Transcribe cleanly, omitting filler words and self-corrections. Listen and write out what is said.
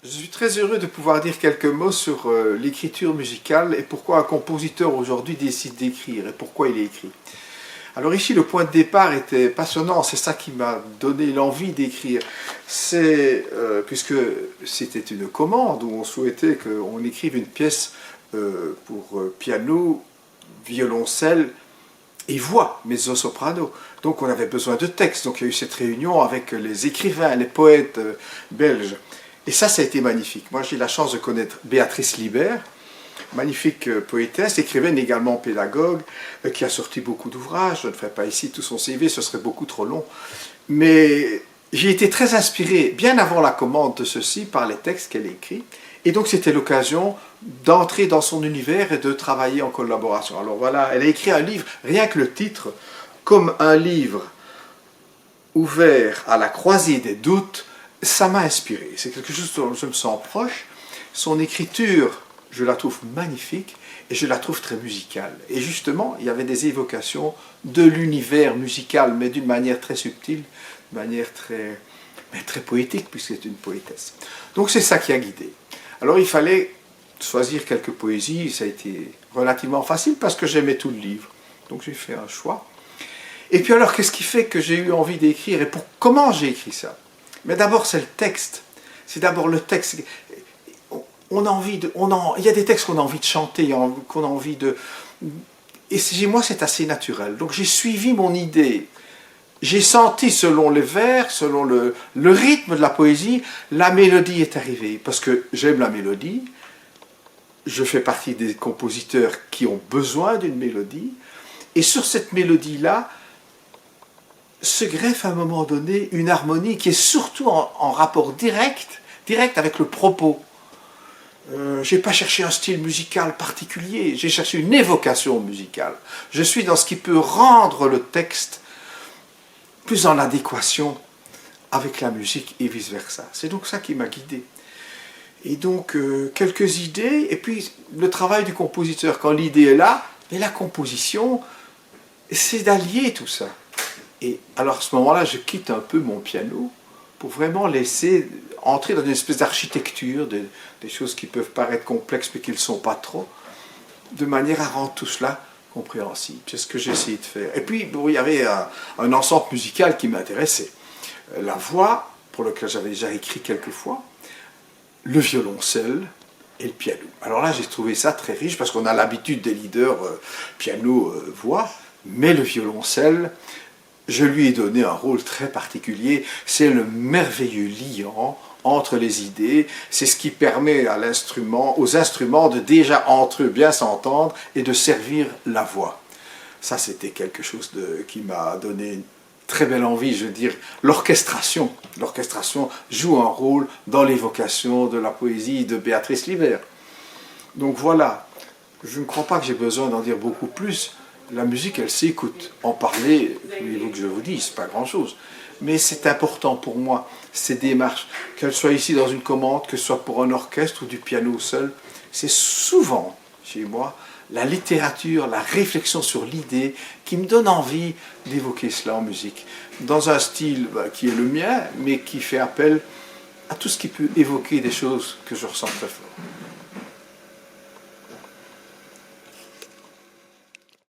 Je suis très heureux de pouvoir dire quelques mots sur l'écriture musicale et pourquoi un compositeur aujourd'hui décide d'écrire et pourquoi il écrit. Alors ici, le point de départ était passionnant, c'est ça qui m'a donné l'envie d'écrire. C'est puisque c'était une commande où on souhaitait qu'on écrive une pièce pour piano, violoncelle et voix, mezzo-soprano. Donc on avait besoin de textes, donc il y a eu cette réunion avec les écrivains, les poètes belges. Et ça a été magnifique. Moi, j'ai eu la chance de connaître Béatrice Libert, magnifique poétesse, écrivaine également pédagogue, qui a sorti beaucoup d'ouvrages. Je ne ferai pas ici tout son CV, ce serait beaucoup trop long. Mais j'ai été très inspiré, bien avant la commande de ceci, par les textes qu'elle écrit. Et donc, c'était l'occasion d'entrer dans son univers et de travailler en collaboration. Alors voilà, elle a écrit un livre, rien que le titre, comme un livre ouvert à la croisée des doutes, ça m'a inspiré. C'est quelque chose dont je me sens proche. Son écriture, je la trouve magnifique et je la trouve très musicale. Et justement, il y avait des évocations de l'univers musical, mais d'une manière très subtile, d'une manière très poétique, puisque c'est une poétesse. Donc c'est ça qui a guidé. Alors il fallait choisir quelques poésies, ça a été relativement facile parce que j'aimais tout le livre. Donc j'ai fait un choix. Et puis alors, qu'est-ce qui fait que j'ai eu envie d'écrire et comment j'ai écrit ça? Mais d'abord, c'est le texte. C'est d'abord le texte. Il y a des textes qu'on a envie de chanter, qu'on a envie de... Et chez moi, c'est assez naturel. Donc j'ai suivi mon idée. J'ai senti, selon les vers, selon le rythme de la poésie, la mélodie est arrivée. Parce que j'aime la mélodie. Je fais partie des compositeurs qui ont besoin d'une mélodie. Et sur cette mélodie-là, se greffe à un moment donné une harmonie qui est surtout en rapport direct avec le propos. Je n'ai pas cherché un style musical particulier, j'ai cherché une évocation musicale. Je suis dans ce qui peut rendre le texte plus en adéquation avec la musique et vice-versa. C'est donc ça qui m'a guidé. Et donc, quelques idées, et puis le travail du compositeur, quand l'idée est là, mais la composition, c'est d'allier tout ça. Et alors à ce moment-là, je quitte un peu mon piano pour vraiment laisser entrer dans une espèce d'architecture, des choses qui peuvent paraître complexes mais qui ne le sont pas trop, de manière à rendre tout cela compréhensible. C'est ce que j'ai essayé de faire. Et puis, bon, il y avait un ensemble musical qui m'intéressait. La voix, pour lequel j'avais déjà écrit quelques fois, le violoncelle et le piano. Alors là, j'ai trouvé ça très riche parce qu'on a l'habitude des leaders piano-voix, mais le violoncelle, je lui ai donné un rôle très particulier, c'est le merveilleux liant entre les idées, c'est ce qui permet aux instruments de déjà entre eux bien s'entendre et de servir la voix. Ça, c'était quelque chose qui m'a donné une très belle envie, je veux dire, l'orchestration. L'orchestration joue un rôle dans l'évocation de la poésie de Béatrice Libert. Donc voilà, je ne crois pas que j'ai besoin d'en dire beaucoup plus. La musique, elle s'écoute. En parler, voulez-vous que je vous dise, c'est pas grand-chose. Mais c'est important pour moi, ces démarches, qu'elles soient ici dans une commande, que ce soit pour un orchestre ou du piano seul, c'est souvent, chez moi, la littérature, la réflexion sur l'idée qui me donne envie d'évoquer cela en musique. Dans un style qui est le mien, mais qui fait appel à tout ce qui peut évoquer des choses que je ressens très fort.